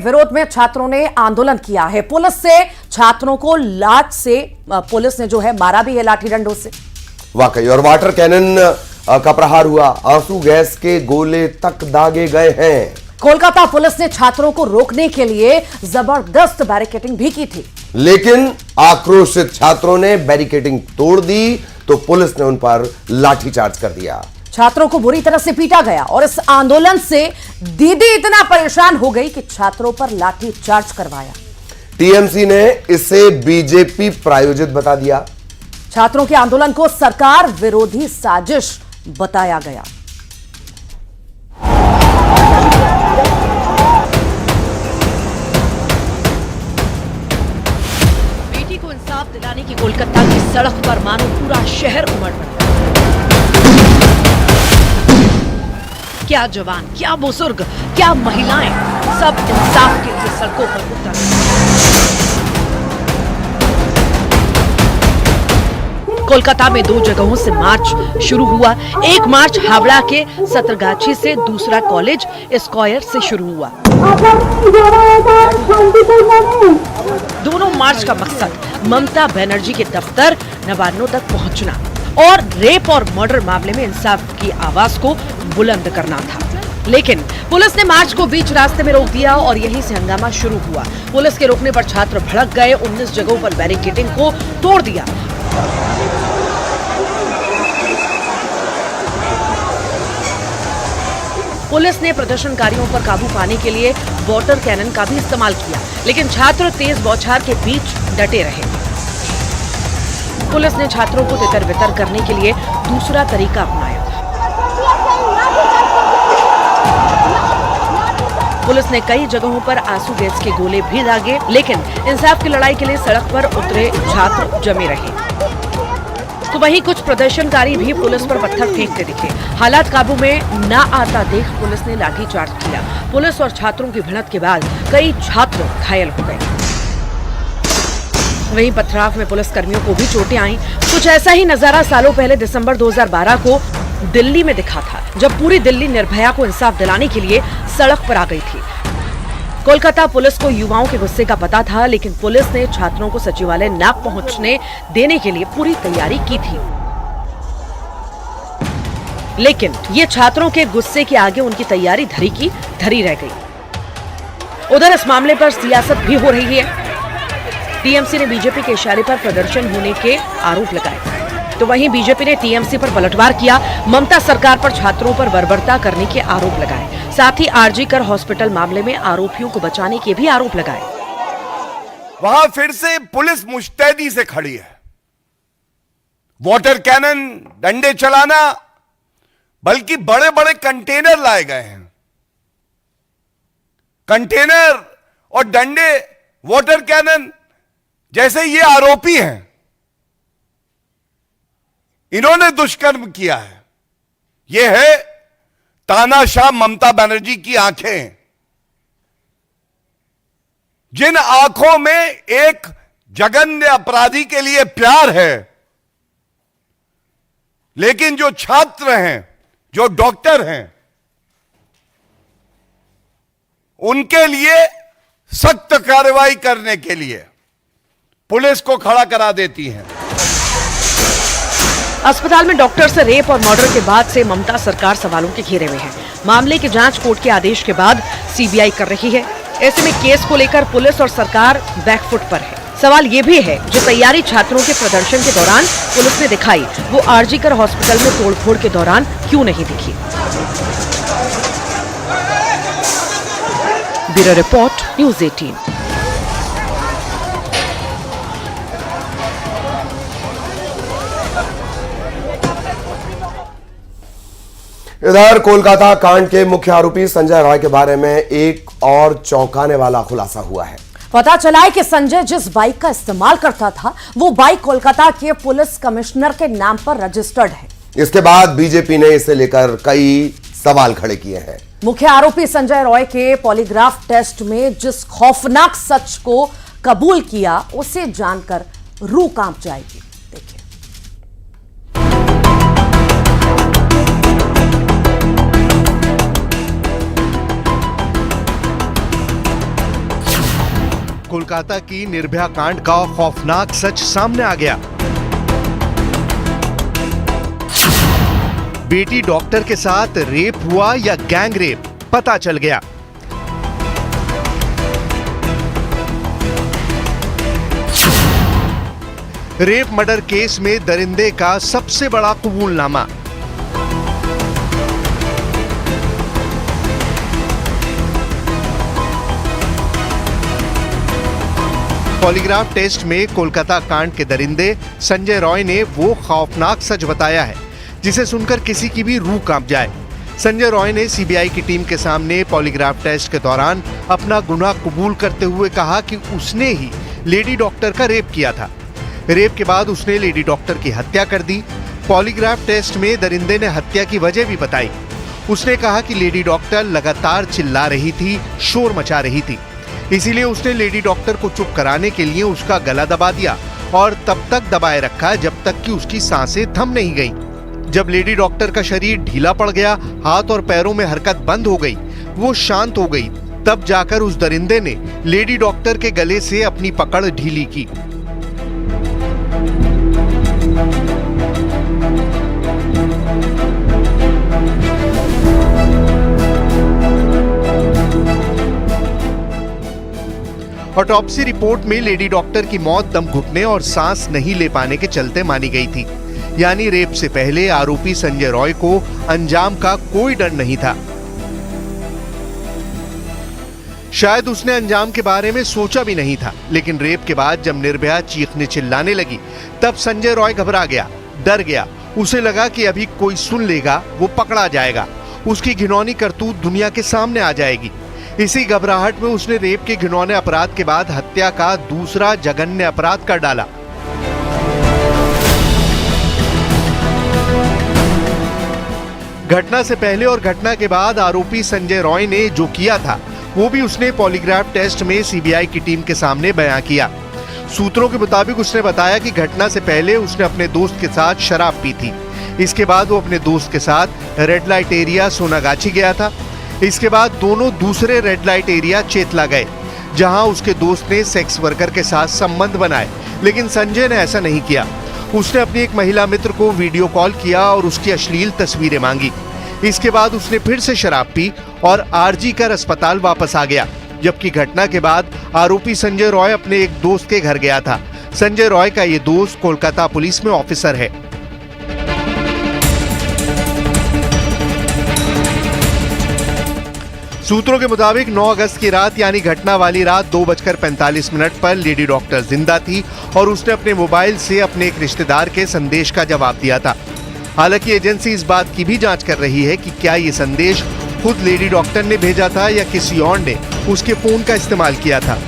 विरोध में छात्रों ने आंदोलन किया है। पुलिस से छात्रों को लाठ से पुलिस ने जो है मारा भी है, लाठी डंडों से। वाकई, और वाटर कैनन का प्रहार हुआ, आंसू गैस के गोले तक दागे गए हैं। कोलकाता पुलिस ने छात्रों को रोकने के लिए जबरदस्त बैरिकेडिंग भी की थी, लेकिन आक्रोशित छात्रों ने बैरिकेडिंग तोड़ दी तो पुलिस ने उन पर लाठीचार्ज कर दिया। छात्रों को बुरी तरह से पीटा गया और इस आंदोलन से दीदी इतना परेशान हो गई कि छात्रों पर लाठी चार्ज करवाया। टीएमसी ने इसे बीजेपी प्रायोजित बता दिया। छात्रों के आंदोलन को सरकार विरोधी साजिश बताया गया। बेटी को इंसाफ दिलाने की कोलकाता की सड़क पर मानो पूरा शहर उमड़ पड़ा। क्या जवान, क्या बुजुर्ग, क्या महिलाएं, सब इंसाफ के लिए सड़कों पर उतर। कोलकाता में 2 जगहों से मार्च शुरू हुआ। एक मार्च हावड़ा के सतरगाछी से, दूसरा कॉलेज स्क्वायर से शुरू हुआ। दोनों मार्च का मकसद ममता बनर्जी के दफ्तर नवान्नों तक पहुंचना और रेप और मर्डर मामले में इंसाफ की आवाज को बुलंद करना था। लेकिन पुलिस ने मार्च को बीच रास्ते में रोक दिया और यहीं से हंगामा शुरू हुआ। पुलिस के रोकने पर छात्र भड़क गए, 19 जगहों पर बैरिकेडिंग को तोड़ दिया। पुलिस ने प्रदर्शनकारियों पर काबू पाने के लिए वाटर कैनन का भी इस्तेमाल किया, लेकिन छात्र तेज बौछार के बीच डटे रहे। पुलिस ने छात्रों को तितर बितर करने के लिए दूसरा तरीका अपनाया। पुलिस ने कई जगहों पर आंसू गैस के गोले भी दागे, लेकिन इंसाफ की लड़ाई के लिए सड़क पर उतरे छात्र जमे रहे। तो वहीं कुछ प्रदर्शनकारी भी पुलिस पर पत्थर फेंकते दिखे। हालात काबू में न आता देख पुलिस ने लाठीचार्ज किया। पुलिस और छात्रों की भिड़ंत के बाद कई छात्र घायल हो गए। वहीं पथराव में पुलिस कर्मियों को भी चोटें आईं। कुछ ऐसा ही नजारा सालों पहले दिसंबर 2012 को दिल्ली में दिखा था, जब पूरी दिल्ली निर्भया को इंसाफ दिलाने के लिए सड़क पर आ गई थी। कोलकाता पुलिस को युवाओं के गुस्से का पता था, लेकिन पुलिस ने छात्रों को सचिवालय न पहुंचने देने के लिए पूरी तैयारी की थी। लेकिन ये छात्रों के गुस्से के आगे उनकी तैयारी धरी की धरी रह गई। उधर इस मामले पर सियासत भी हो रही है। टीएमसी ने बीजेपी के इशारे पर प्रदर्शन होने के आरोप लगाए, तो वहीं बीजेपी ने टीएमसी पर पलटवार किया। ममता सरकार पर छात्रों पर बर्बरता करने के आरोप लगाए। साथ ही आरजी कर हॉस्पिटल मामले में आरोपियों को बचाने के भी आरोप लगाए। वहां फिर से पुलिस मुस्तैदी से खड़ी है। वाटर कैनन, डंडे चलाना, बल्कि बड़े बड़े कंटेनर लाए गए हैं। कंटेनर और डंडे, वाटर कैनन, जैसे ये आरोपी हैं, इन्होंने दुष्कर्म किया है। यह है तानाशाह ममता बनर्जी की आंखें, जिन आंखों में एक जघन्य अपराधी के लिए प्यार है, लेकिन जो छात्र हैं, जो डॉक्टर हैं, उनके लिए सख्त कार्रवाई करने के लिए पुलिस को खड़ा करा देती है। अस्पताल में डॉक्टर से रेप और मर्डर के बाद से ममता सरकार सवालों के घेरे में है। मामले की जांच कोर्ट के आदेश के बाद सीबीआई कर रही है। ऐसे में केस को लेकर पुलिस और सरकार बैकफुट पर है। सवाल ये भी है, जो तैयारी छात्रों के प्रदर्शन के दौरान पुलिस ने दिखाई, वो आरजी कर हॉस्पिटल में तोड़फोड़ के दौरान क्यों नहीं दिखी। Bureau report, news 18। इधर कोलकाता कांड के मुख्य आरोपी संजय रॉय के बारे में एक और चौंकाने वाला खुलासा हुआ है। पता चला है कि संजय जिस बाइक का इस्तेमाल करता था, वो बाइक कोलकाता के पुलिस कमिश्नर के नाम पर रजिस्टर्ड है। इसके बाद बीजेपी ने इसे लेकर कई सवाल खड़े किए हैं। मुख्य आरोपी संजय रॉय के पॉलीग्राफ टेस्ट में जिस खौफनाक सच को कबूल किया, उसे जानकर रूह कांप जाएगी। देखिए। कोलकाता की निर्भया कांड का खौफनाक सच सामने आ गया। बेटी डॉक्टर के साथ रेप हुआ या गैंग रेप, पता चल गया। रेप मर्डर केस में दरिंदे का सबसे बड़ा कबूलनामा। पॉलीग्राफ टेस्ट में कोलकाता कांड के दरिंदे संजय रॉय ने वो खौफनाक सच बताया है जिसे सुनकर किसी की भी रूह कांप जाए। संजय रॉय ने सीबीआई की टीम के सामने पॉलीग्राफ टेस्ट के दौरान अपना गुनाह कबूल करते हुए कहा कि उसने ही लेडी डॉक्टर का रेप किया था। रेप के बाद उसने लेडी डॉक्टर की हत्या कर दी। पॉलीग्राफ टेस्ट में दरिंदे ने हत्या की वजह भी बताई। उसने कहा कि लेडी डॉक्टर लगातार चिल्ला रही थी, शोर मचा रही थी, इसीलिए उसने लेडी डॉक्टर को चुप कराने के लिए उसका गला दबा दिया और तब तक दबाए रखा जब तक कि उसकी सांसें थम नहीं गईं। जब लेडी डॉक्टर का शरीर ढीला पड़ गया, हाथ और पैरों में हरकत बंद हो गई, वो शांत हो गई, तब जाकर उस दरिंदे ने लेडी डॉक्टर के गले से अपनी पकड़ ढीली की। ऑटोप्सी रिपोर्ट में लेडी डॉक्टर की मौत दम घुटने और सांस नहीं ले पाने के चलते मानी गई थी। यानी रेप से पहले आरोपी संजय रॉय को अंजाम का कोई डर नहीं था। शायद उसने अंजाम के बारे में सोचा भी नहीं था, लेकिन रेप के बाद जब निर्भया चीखने चिल्लाने लगी तब संजय रॉय घबरा गया, डर गया। उसे लगा कि अभी कोई सुन लेगा, वो पकड़ा जाएगा, उसकी घिनौनी करतूत दुनिया के सामने आ जाएगी। इसी घबराहट में उसने रेप के घिनौने अपराध के बाद हत्या का दूसरा जघन्य अपराध कर डाला। घटना से पहले और घटना के बाद आरोपी संजय रॉय ने जो किया था वो भी उसने पॉलीग्राफ टेस्ट में सीबीआई की टीम के सामने बयां किया। सूत्रों के मुताबिक उसने बताया कि घटना से पहले उसने अपने दोस्त के साथ शराब पी थी। इसके बाद वो अपने दोस्त के साथ रेड लाइट एरिया सोनागाछी गया था। इसके बाद दोनों दूसरे रेड लाइट एरिया चेतला गए, जहां उसके दोस्त ने सेक्स वर्कर के साथ संबंध बनाए, लेकिन संजय ने ऐसा नहीं किया। उसने अपनी एक महिला मित्र को वीडियो कॉल किया और उसकी अश्लील तस्वीरें मांगी। इसके बाद उसने फिर से शराब पी और आरजी कर अस्पताल वापस आ गया, जबकि घटना के बाद आरोपी संजय रॉय अपने एक दोस्त के घर गया था। संजय रॉय का ये दोस्त कोलकाता पुलिस में ऑफिसर है। सूत्रों के मुताबिक 9 अगस्त की रात यानी घटना वाली रात 2:45 पर लेडी डॉक्टर जिंदा थी और उसने अपने मोबाइल से अपने एक रिश्तेदार के संदेश का जवाब दिया था। हालांकि एजेंसी इस बात की भी जांच कर रही है कि क्या ये संदेश खुद लेडी डॉक्टर ने भेजा था या किसी और ने उसके फोन का इस्तेमाल किया था।